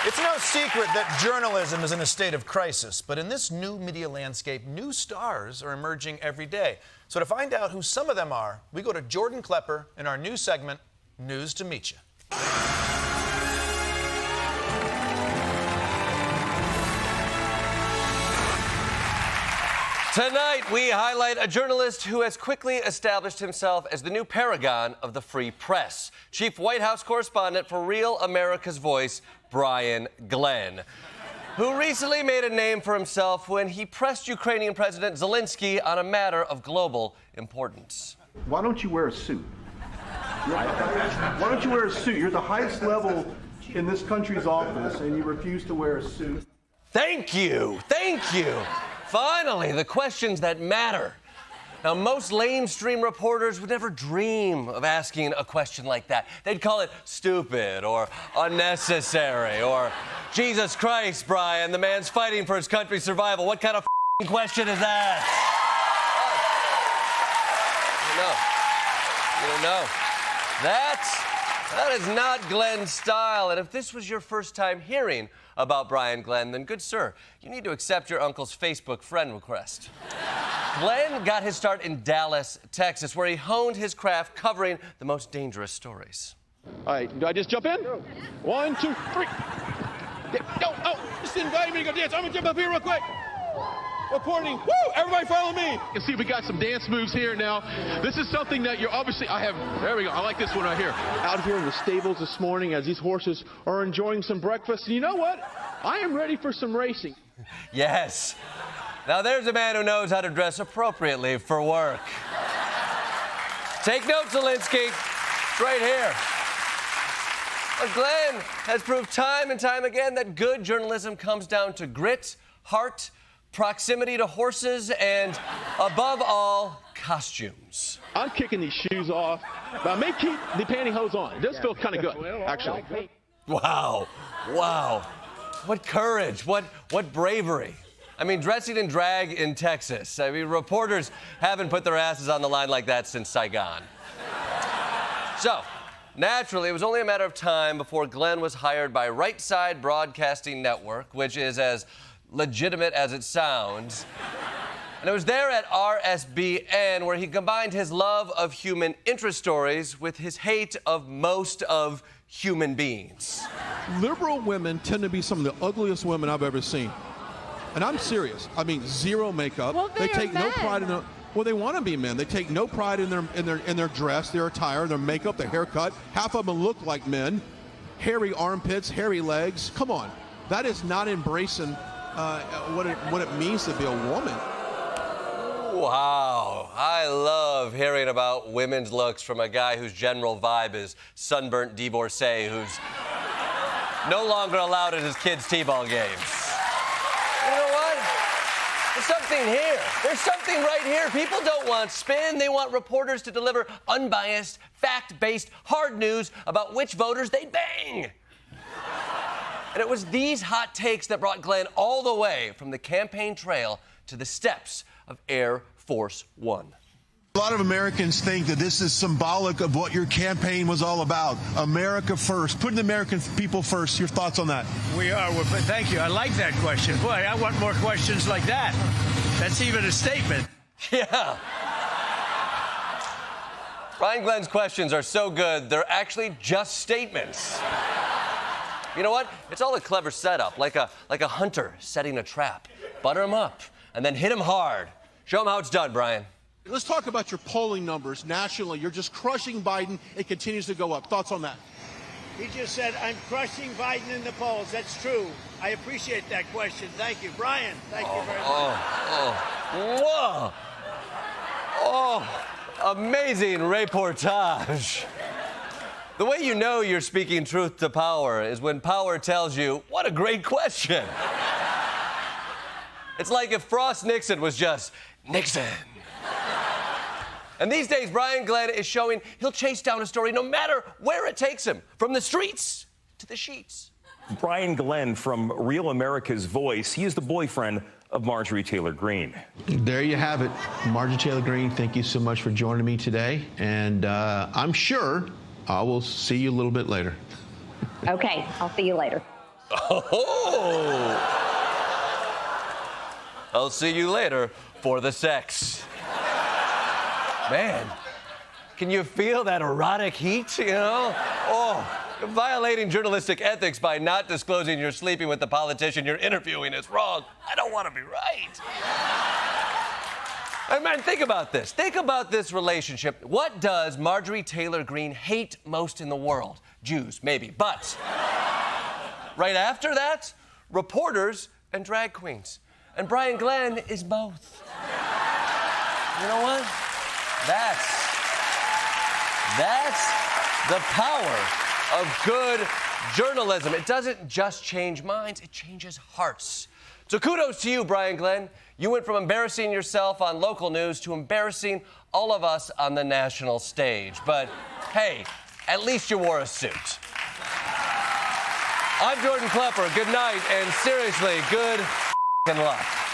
It's no secret that journalism is in a state of crisis, but in this new media landscape, new stars are emerging every day. So to find out who some of them are, we go to Jordan Klepper in our new segment, News to Meet You. Tonight, we highlight a journalist who has quickly established himself as the new paragon of the free press. Chief White House correspondent for Real America's Voice, Brian Glenn, who recently made a name for himself when he pressed Ukrainian President Zelenskyy on a matter of global importance. Why don't you wear a suit? Why don't you wear a suit? You're the highest level in this country's office, and you refuse to wear a suit. Thank you. Thank you. Finally, the questions that matter. Now, most lamestream reporters would never dream of asking a question like that. They'd call it stupid or unnecessary or, Jesus Christ, Brian, the man's fighting for his country's survival. What kind of question is that? You don't know. That is not Glenn's style. And if this was your first time hearing about Brian Glenn, then good sir, you need to accept your uncle's Facebook friend request. Glenn got his start in Dallas, Texas, where he honed his craft covering the most dangerous stories. All right, do I just jump in? 1, 2, 3. Oh, just invited me to go dance. I'm gonna jump up here real quick. Reporting. Woo! Everybody follow me. You can see we got some dance moves here now. This is something that you're obviously, there we go. I like this one right here. Out here in the stables this morning as these horses are enjoying some breakfast. And you know what? I am ready for some racing. Yes. Now there's a man who knows how to dress appropriately for work. Take note, Zelenskyy. It's right here. But Glenn has proved time and time again that good journalism comes down to grit, heart, proximity to horses, and, above all, costumes. I'm kicking these shoes off, but I may keep the pantyhose on. It does feel kind of good, actually. Wow. What courage, what bravery. I mean, dressing in drag in Texas. I mean, reporters haven't put their asses on the line like that since Saigon. So, naturally, it was only a matter of time before Glenn was hired by Right Side Broadcasting Network, which is as legitimate as it sounds. And it was there at RSBN where he combined his love of human interest stories with his hate of most of human beings. Liberal women tend to be some of the ugliest women I've ever seen. And I'm serious. I mean, zero makeup. Well, they take men. no pride in their. Well, they want to be men. They take no pride in their dress, their attire, their makeup, their haircut. Half of them look like men. Hairy armpits, hairy legs. Come on, that is not embracing what it means to be a woman. Wow, I love hearing about women's looks from a guy whose general vibe is sunburnt divorcee who's no longer allowed at his kids' t-ball games. You know what? There's something here. There's something right here. People don't want spin. They want reporters to deliver unbiased, fact-based, hard news about which voters they'd bang. And it was these hot takes that brought Glenn all the way from the campaign trail to the steps of Air Force One. A lot of Americans think that this is symbolic of what your campaign was all about. America first, putting the American people first. Your thoughts on that? We are. Well, thank you. I like that question. Boy, I want more questions like that. That's even a statement. Yeah. Brian Glenn's questions are so good, they're actually just statements. You know what? It's all a clever setup, like a hunter setting a trap. Butter him up, and then hit him hard. Show him how it's done, Brian. Let's talk about your polling numbers nationally. You're just crushing Biden. It continues to go up. Thoughts on that? He just said, I'm crushing Biden in the polls. That's true. I appreciate that question. Thank you. Brian, thank you very much. Amazing reportage. The way you know you're speaking truth to power is when power tells you, what a great question. It's like if Frost Nixon was just Nixon. And these days, Brian Glenn is showing he'll chase down a story no matter where it takes him, from the streets to the sheets. Brian Glenn from Real America's Voice. He is the boyfriend of Marjorie Taylor Greene. There you have it. Marjorie Taylor Greene, thank you so much for joining me today. And I'm sure I will see you a little bit later. Okay, I'll see you later. Oh! I'll see you later for the sex. Man, can you feel that erotic heat, you know? Oh, you're violating journalistic ethics by not disclosing you're sleeping with the politician you're interviewing is wrong. I don't want to be right. And man, think about this. Think about this relationship. What does Marjorie Taylor Greene hate most in the world? Jews, maybe, but right after that, reporters and drag queens. And Brian Glenn is both. You know what? That's the power of good journalism. It doesn't just change minds, it changes hearts. So kudos to you, Brian Glenn. You went from embarrassing yourself on local news to embarrassing all of us on the national stage. But hey, at least you wore a suit. I'm Jordan Klepper. Good night, and seriously, good luck.